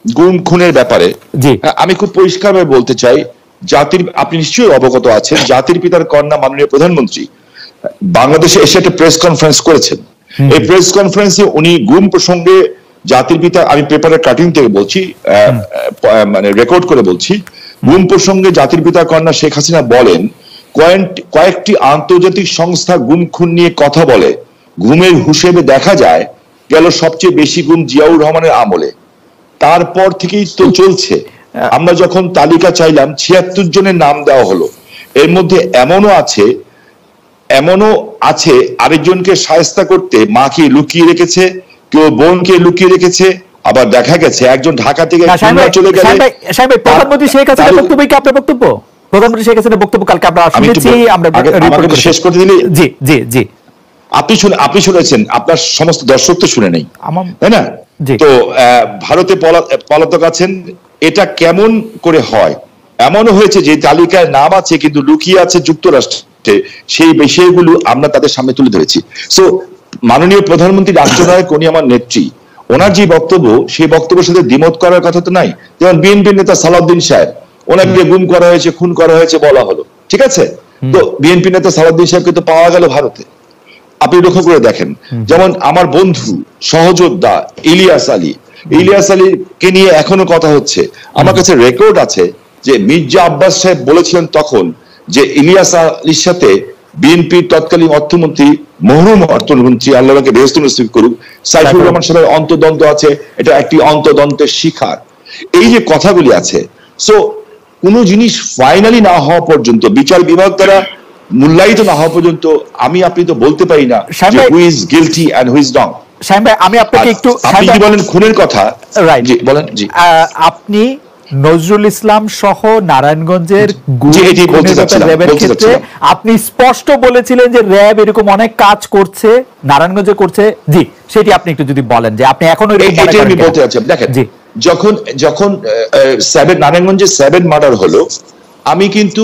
গুম খুনের ব্যাপারে আমি খুব পরিষ্কারভাবে বলতে চাই, আপনি নিশ্চয়ই অবগত আছেন, জাতির পিতার কন্যা মাননীয় প্রধানমন্ত্রী বাংলাদেশে এসে একটা প্রেস কনফারেন্স করেছেন। এই প্রেস কনফারেন্সে উনি গুম প্রসঙ্গে জাতির পিতা, আমি পেপারের কাটিং থেকে বলছি, মানে রেকর্ড করে বলছি, গুম প্রসঙ্গে জাতির পিতার কন্যা শেখ হাসিনা বলেন, কয়েকটি আন্তর্জাতিক সংস্থা গুম খুন নিয়ে কথা বলে, গুমের হিসেবে দেখা যায় গেল সবচেয়ে বেশি গুম জিয়াউর রহমানের আমলে, তারপর থেকেই তো চলছে। আমরা যখন তালিকা চাইলাম ৭৬ জনের নাম দেওয়া হলো, এর মধ্যে এমনও আছে আরেকজনকে শায়েস্তা করতে মাকে লুকিয়ে রেখেছে, কেউ বোনকে লুকিয়ে রেখেছে, আবার দেখা গেছে একজন ঢাকা থেকে চলে গেলে। প্রধানমন্ত্রী শেখ হাসিনার বক্তব্য কি আপনার বক্তব্য? প্রধানমন্ত্রী শেখ হাসিনার বক্তব্য কালকে আমরা শুনেছি, আমরা শেষ করে দিলে। জি জি জি, আপনি শুনেছেন, আপনার সমস্ত দর্শক তো শুনে নেই, তাই না? তো ভারতে পলাতক আছেন, এটা কেমন করে হয়? এমনও হয়েছে যে তালিকায় নাম আছে কিন্তু লুকিয়ে আছে যুক্তরাষ্ট্রে, সেই বিষয়গুলো আমরা তাদের সামনে তুলে ধরেছি। সো মাননীয় প্রধানমন্ত্রী রাষ্ট্রনায়ক, উনি আমার নেত্রী, ওনার যে বক্তব্য, সেই বক্তব্যের সাথে দ্বিমত করার কথা তো নাই। যেমন বিএনপির নেতা সালাউদ্দিন সাহেব, ওনাকে গুম করা হয়েছে, খুন করা হয়েছে বলা হলো, ঠিক আছে? তো বিএনপি নেতা সালাউদ্দিন সাহেবকে তো পাওয়া গেল ভারতে। আপনি লক্ষ্য করে দেখেন, যেমন আমার বন্ধু সহযোদ্ধা ইলিয়াস আলীকে নিয়ে এখনো কথা হচ্ছে। আমার কাছে রেকর্ড আছে যে মির্জা আব্বাস সাহেব বলেছিলেন তখন যে ইলিয়াস আলীর সাথে বিএনপির তৎকালীন অর্থমন্ত্রী, মরহুম অর্থমন্ত্রী, আল্লাহকে বেহেশত নসিব করুক, সাইফুর রহমান সাহেবের অন্তর্দ্বন্দ্ব আছে, এটা একটি অন্তর্দ্বন্দ্বের শিকার। এই যে কথাগুলি আছে, সো কোন জিনিস ফাইনালি না হওয়া পর্যন্ত, বিচার বিভাগ দ্বারা মূল্যায়িত না হওয়া পর্যন্ত আপনি তো বলতে পারি না who is guilty and who is wrong. Shamim ভাই, আমি আপনাকে একটু, আপনি কি বলেন খুনের কথা, রাইট, জি বলেন। জি, আপনি নজরুল ইসলাম সহ নারায়ণগঞ্জের র্যাবের ক্ষেত্রে আপনি স্পষ্ট বলেছিলেন যে র্যাব এরকম অনেক কাজ করছে, নারায়ণগঞ্জে করছে। জি, সেটি আপনি একটু যদি বলেন যে আপনি এখনো আমি বলতে চাচ্ছি। দেখেন, যখন নারায়ণগঞ্জে 7 মার্ডার হলো, আমি কিন্তু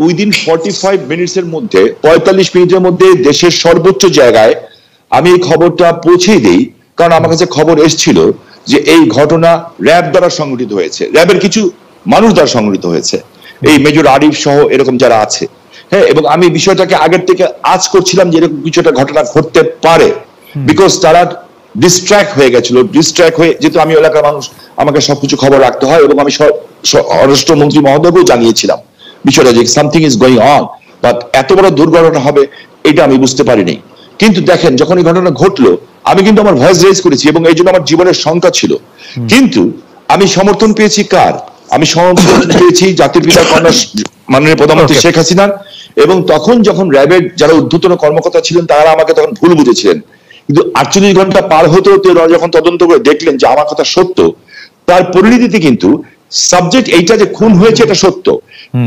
উইদিন 45 মিনিটসের মধ্যে, 45 মিনিটের মধ্যে দেশের সর্বোচ্চ জায়গায় আমি এই খবরটা পৌঁছে দিই, কারণ আমার কাছে খবর এসেছিল যে এই ঘটনা র্যাব দ্বারা সংগঠিত হয়েছে, র্যাবের কিছু মানুষ দ্বারা সংগঠিত হয়েছে, এই মেজর আরিফ সহ এরকম যারা আছে। হ্যাঁ, এবং আমি বিষয়টাকে আগের থেকে আজ করছিলাম যে এরকম কিছু একটা ঘটনা ঘটতে পারে, বিকজ তারা ডিস্ট্র্যাক্ট হয়ে গেছিল, যেহেতু আমি এলাকার মানুষ, আমাকে সবকিছু খবর রাখতে হয়, এবং আমি স্বরাষ্ট্রমন্ত্রী মহোদয়কেও জানিয়েছিলাম বিষয়টা যে something is going on, but এত বড় দুর্ঘটনা হবে এটা আমি বুঝতে পারিনি। কিন্তু দেখেন, যখন এই ঘটনা ঘটলো, আমি কিন্তু আমার ভয়েস রেজ করেছি, এবং এই জন্য আমার জীবনের শঙ্কা ছিল, কিন্তু আমি সমর্থন পেয়েছি কার? আমি সমর্থন পেয়েছি জাতির পিতার কন্যা মাননীয় প্রধানমন্ত্রী শেখ হাসিনার। এবং তখন যখন র্যাবের যারা ঊর্ধ্বতন কর্মকর্তা ছিলেন, তারা আমাকে তখন ভুল বুঝেছিলেন, কিন্তু 48 ঘন্টা পার হতে হতে যখন তদন্ত করে দেখলেন যে আমার কথা সত্য, তার পরিণতিতে কিন্তু সাবজেক্ট এইটা যে খুন হয়েছে এটা সত্য।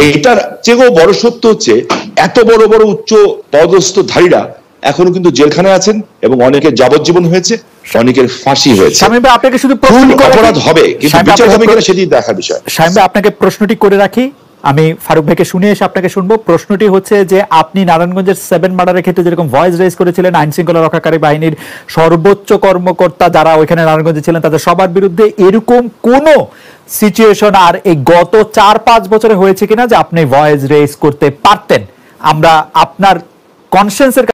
এইটার চেয়েও বড় সত্য হচ্ছে এত বড় বড় উচ্চ পদস্থধারীরা এখনো কিন্তু জেলখানায় আছেন, এবং অনেকের যাবজ্জীবন হয়েছে, অনেকের ফাঁসি হয়েছে। শামীম ভাই, আপনাকে শুধু অপরাধ হবে, কিন্তু বিচার হবে কিনা সেটি দেখার বিষয়। শামীম ভাই, আপনাকে প্রশ্নটি করে রাখি, আমি ফারুক ভাইকে শুনে এসে আপনাকে শুনবো। প্রশ্নটি হচ্ছে যে আপনি নারায়ণগঞ্জের 7 মার্ডারের ক্ষেত্রে যেরকম ভয়েস রেজ করেছিলেন, আইন শৃঙ্খলা রক্ষাকারী বাহিনীর সর্বোচ্চ কর্মকর্তা যারা ওইখানে নারায়ণগঞ্জে ছিলেন তাদের সবার বিরুদ্ধে এরকম কোন সিচুয়েশন আর এই গত 4-5 বছরে হয়েছে কিনা যে আপনি ভয়েস রেজ করতে পারতেন? আমরা আপনার কনসেন্সের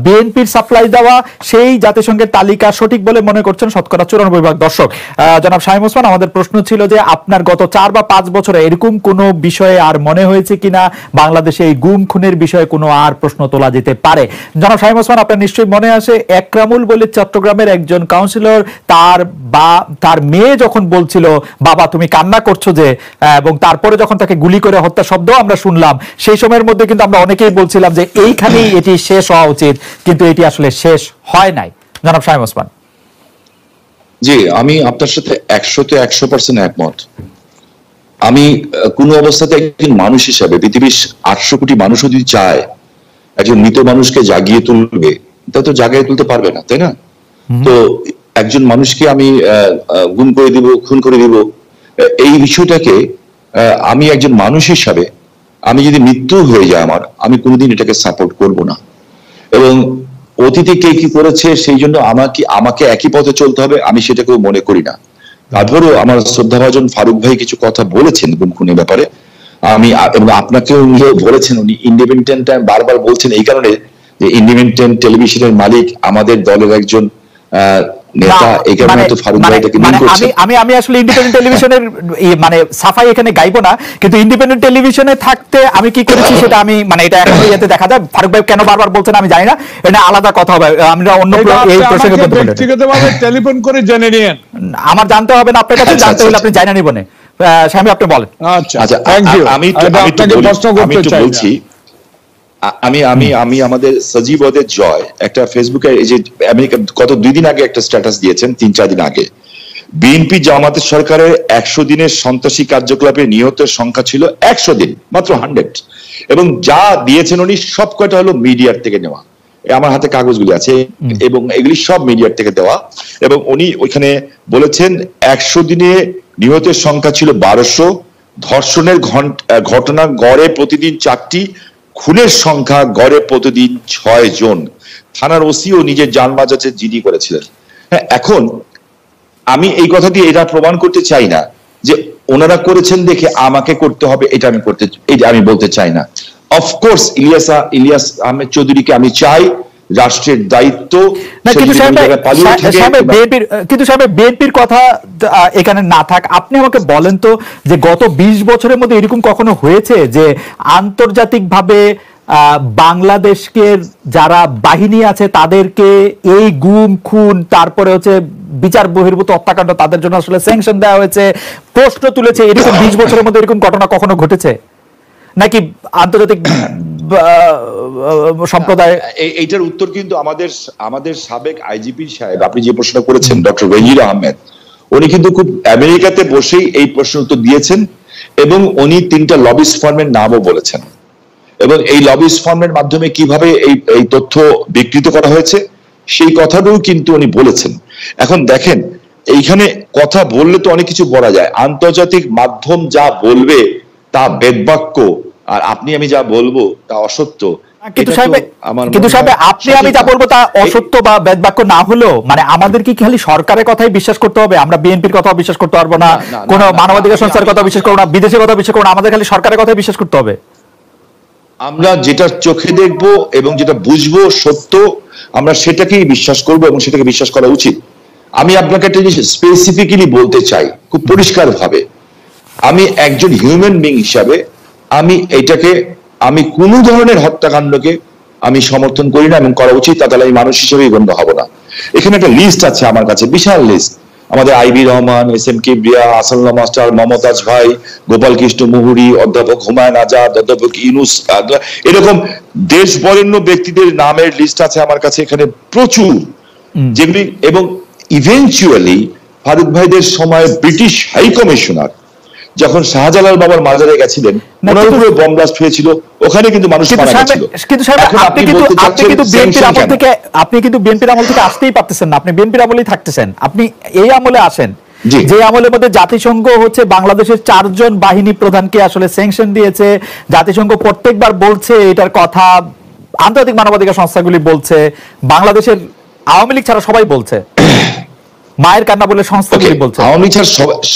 বিএনপির সাপ্লাই দেওয়া সেই জাতিসংঘের তালিকা সঠিক বলে মনে করছেন 94% দর্শক। জনাব শামীম ওসমান, আমাদের প্রশ্ন ছিল যে আপনার গত 4 বা 5 বছরে এরকম কোনো বিষয়ে আর মনে হয়েছে কিনা বাংলাদেশে এই গুম খুনের বিষয়ে কোনো আর প্রশ্ন তোলা যেতে পারে? জনাব শামীম ওসমান, আপনার নিশ্চয়ই মনে আসে একরামুল বলে চট্টগ্রামের একজন কাউন্সিলর, তার মেয়ে যখন বলছিল বাবা তুমি কান্না করছো যে, এবং তারপরে যখন তাকে গুলি করে হত্যা শব্দ আমরা শুনলাম, সেই সময়ের মধ্যে কিন্তু আমরা অনেকেই বলছিলাম যে এইখানেই এটি শেষ হওয়া উচিত, কিন্তু এটি আসলে শেষ হয় নাই। জনাব শামীম ওসমান। জি, আমি আপনার সাথে 100% একমত। আমি কোন অবস্থাতে একজন মানুষ হিসাবে, পৃথিবীর 800 কোটি মানুষও যদি চায় একজন মৃত মানুষকে জাগিয়ে তুলবে, তা তো জাগিয়ে তুলতে পারবে না, তাই না? তো একজন মানুষকে আমি গুম করে দিব, খুন করে দিব, এই বিষয়টাকে আমি একজন মানুষ হিসাবে, আমি যদি মৃত্যু হয়ে যায় আমার, আমি কোনোদিন এটাকে সাপোর্ট করব না। এবং অতীতে কে কি করেছে সেই জন্য আমাকে একই পথে চলতে হবে, আমি সেটাকেও মনে করি না। তারপরও আমার শ্রদ্ধাভাজন ফারুক ভাই কিছু কথা বলেছেন গুম খুনের ব্যাপারে, আমি এবং আপনাকেও বলেছেন, উনি ইন্ডিপেন্ডেন্ট বারবার বলছেন এই কারণে যে ইন্ডিপেন্ডেন্ট টেলিভিশনের মালিক আমাদের দলের একজন নেতা, এই কারণে তো ফারুক ভাই এটাকে মিন করছেন। আমি আসলে ইন্ডিপেন্ডেন্ট টেলিভিশনের মানে সাফাই এখানে গাইবো না, কিন্তু ইন্ডিপেন্ডেন্ট টেলিভিশনে থাকতে আমি কি করেছি সেটা আমি মানে এটা এখন ইয়েতে দেখা যায়। ফারুক ভাই কেন বারবার বলছেন আমি জানি না, এটা আলাদা কথা হবে, আমরা অন্য এই প্রসঙ্গে ব্যক্তিগতভাবে টেলিফোন করে জেনে নিন। আমার জানতে হবে না, আপনার কাছে জানতে হলে আপনি জানা নিবেন। স্বামী আপনি বলেন। আচ্ছা থ্যাংক ইউ। আমি প্রশ্ন করতে চাইছি, আমি আমাদের সজীব ওদের জয় একটা ফেসবুকে এই যে আমেরিকা গত 2 দিন আগে একটা স্ট্যাটাস দিয়েছেন, 3-4 দিন আগে, বিএনপি জামাতের সরকারের 100 দিনের সন্ত্রাসী কার্যকলাপে নিহতের সংখ্যা ছিল 100 দিন মাত্র 100, এবং যা দিয়েছেন উনি সব কয়টা হলো মিডিয়ার থেকে নেওয়া। আমার হাতে কাগজগুলি আছে এবং এগুলি সব মিডিয়ার থেকে দেওয়া, এবং উনি ওইখানে বলেছেন 100 দিনে নিহতের সংখ্যা ছিল 1200, ধর্ষণের ঘটনা গড়ে প্রতিদিন 4টি, খুনের সংখ্যা গড়ে প্রতিদিন 6 জন, থানার ওসিও নিজের জান বাঁচাতে জিডি করেছিলেন। হ্যাঁ, এখন আমি এই কথা দিয়ে এটা প্রমাণ করতে চাই না যে ওনারা করেছেন দেখে আমাকে করতে হবে, এটা আমি বলতে চাই না। অফকোর্স ইলিয়াস আহমেদ চৌধুরীকে আমি চাই রাষ্ট্রের দায়িত্ব, কিন্তু সাহেব বিএনপির কথা এখানে না থাক, আপনি আমাকে বলেন তো যে গত 20 বছরের মধ্যে এরকম কখনো হয়েছে যে আন্তর্জাতিকভাবে বাংলাদেশকে যারা বাহিনী আছে তাদেরকে এই গুম খুন তারপরে হচ্ছে বিচার বহির্ভূত হত্যাকাণ্ড তাদের জন্য আসলে স্যাংশন দেওয়া হয়েছে, প্রশ্ন তুলেছে, এরকম 20 বছরের মধ্যে এরকম ঘটনা কখনো ঘটেছে নাকি আন্তর্জাতিক সম্প্রদায়? এইটার উত্তর কিন্তু আমাদের সাবেক আইজিপি সাহেব, আপনি যে প্রশ্ন করেছেন ডক্টর ওয়াজির আহমেদ, উনি কিন্তু খুব আমেরিকাতে বসেই এই প্রশ্ন উত্তর দিয়েছেন, এবং উনি 3টা লবিস্ট ফার্মের নামও বলেছেন, এবং এই লবিস্ট ফার্মের মাধ্যমে কিভাবে এই তথ্য বিকৃত করা হয়েছে সেই কথাটাও কিন্তু উনি বলেছেন। এখন দেখেন, এইখানে কথা বললে তো অনেক কিছু বলা যায়, আন্তর্জাতিক মাধ্যম যা বলবে তা বেদবাক্য, আর আপনি আমি যা বলবো তা অসত্য। কিন্তু সাহেব আপনি আমি যা বলবো তা অসত্য বা বেদবাক্য না হলেও মানে আমাদের কি খালি সরকারের কথাই বিশ্বাস করতে হবে? আমরা বিএনপির কথা বিশ্বাস করতে পারবো না, কোন মানবাধিকার সংস্থার কথা বিশ্বাস করবো না, বিদেশের কথা বিশ্বাস করবো না, আমাদের খালি সরকারের কথাই বিশ্বাস করতে হবে? আমরা যেটা চোখে দেখবো এবং যেটা বুঝবো সত্য, আমরা সেটাকেই বিশ্বাস করবো এবং সেটাকে বিশ্বাস করা উচিত। আমি আপনাকে একটা জিনিস স্পেসিফিক্যালি বলতে চাই খুব পরিষ্কার ভাবে, আমি একজন হিউম্যান বিং হিসাবে আমি কোনো ধরনের হত্যাকাণ্ডকে আমি সমর্থন করি না এবং করা উচিত, তাহলে আমি মানুষ হিসেবেই গণ্য হব না। এখানে একটা লিস্ট আছে আমার কাছে, বিশাল লিস্ট, আমাদের IB Rahman, SM Kibria, Asadullah master, Momtaz ভাই, গোপাল কৃষ্ণ মুহুরী, অধ্যাপক হুমায়ুন আজাদ, অধ্যাপক ইউনুস, এরকম দেশ বরেণ্য ব্যক্তিদের নামের লিস্ট আছে আমার কাছে এখানে প্রচুর, যেগুলি, এবং ইভেনচুয়ালি ফারুক ভাইদের সময় ব্রিটিশ হাই কমিশনার যখন শাহজালাল বাবার মাজারে গেছিলেন, ওনার উপরে বম ব্লাস্ট হয়েছিল, ওখানে কিন্তু মানুষ মারা গেছিল। কিন্তু আপনি কিন্তু বিএনপির আমল থেকে আসতেই পারতেছেন না, আপনি বিএনপির আমলেই থাকতেছেন, আপনি এই আমলে আসেন যে আমলের মধ্যে জাতিসংঘ হচ্ছে বাংলাদেশের 4 জন বাহিনী প্রধানকে আসলে স্যাংশন দিয়েছে, জাতিসংঘ প্রত্যেকবার বলছে এটার কথা, আন্তর্জাতিক মানবাধিকার সংস্থাগুলি বলছে, বাংলাদেশের আওয়ামী লীগ ছাড়া সবাই বলছে, মায়ের কান্না বলে সংস্থাগুলি বলছে। আওয়ামী লীগ ছাড়া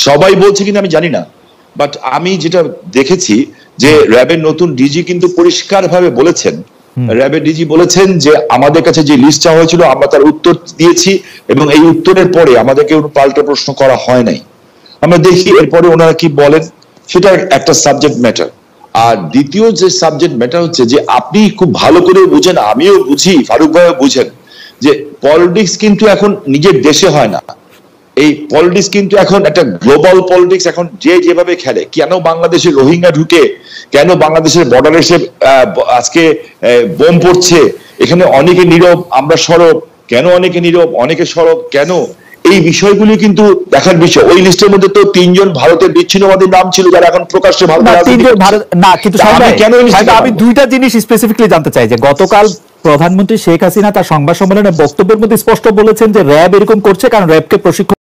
সবাই বলছে কিনা আমি জানি না, বাট আমি যেটা দেখেছি যে র্যাবের নতুন ডিজি কিন্তু পরিষ্কার ভাবে বলেছেন, র্যাবের ডিজি বলেছেন যে আমাদের কাছে যে লিস্ট চাওয়া হয়েছিল আমরা তার উত্তর দিয়েছি, এবং এই উত্তরের পরে আমাদেরকে পাল্টা প্রশ্ন করা হয় নাই। আমরা দেখি এরপরে ওনারা কি বলেন, সেটা একটা সাবজেক্ট ম্যাটার। আর দ্বিতীয় যে সাবজেক্ট ম্যাটার হচ্ছে যে আপনি খুব ভালো করে বুঝেন, আমিও বুঝি, ফারুক ভাইও বুঝেন, যে পলিটিক্স কিন্তু এখন নিজের দেশে হয় না, এই পলিটিক্স কিন্তু এখন একটা গ্লোবাল পলিটিক্স, এখন যে যেভাবে খেলে। কেন বাংলাদেশের রোহিঙ্গা ঢুকে, কেন বাংলাদেশের বর্ডারে এসে আজকে বোম পড়ছে, এখানে অনেকে নীরব আমরা সরব, কেন অনেকে নীরব অনেকে সরব কেন, এই বিষয়গুলি কিন্তু দেখার বিষয়। ওই লিস্টের মধ্যে তো 3 জন ভারতের বিচ্ছিন্নবাদীর নাম ছিল যারা এখন প্রকাশ্যে ভারত না, কিন্তু আমি 2টা জিনিস স্পেসিফিকলি জানতে চাই, যে গতকাল প্রধানমন্ত্রী শেখ হাসিনা তার সংবাদ সম্মেলনে বক্তব্যের মধ্যে স্পষ্ট বলেছেন যে র্যাব এরকম করছে কারণ র্যাবকে প্রশিক্ষণ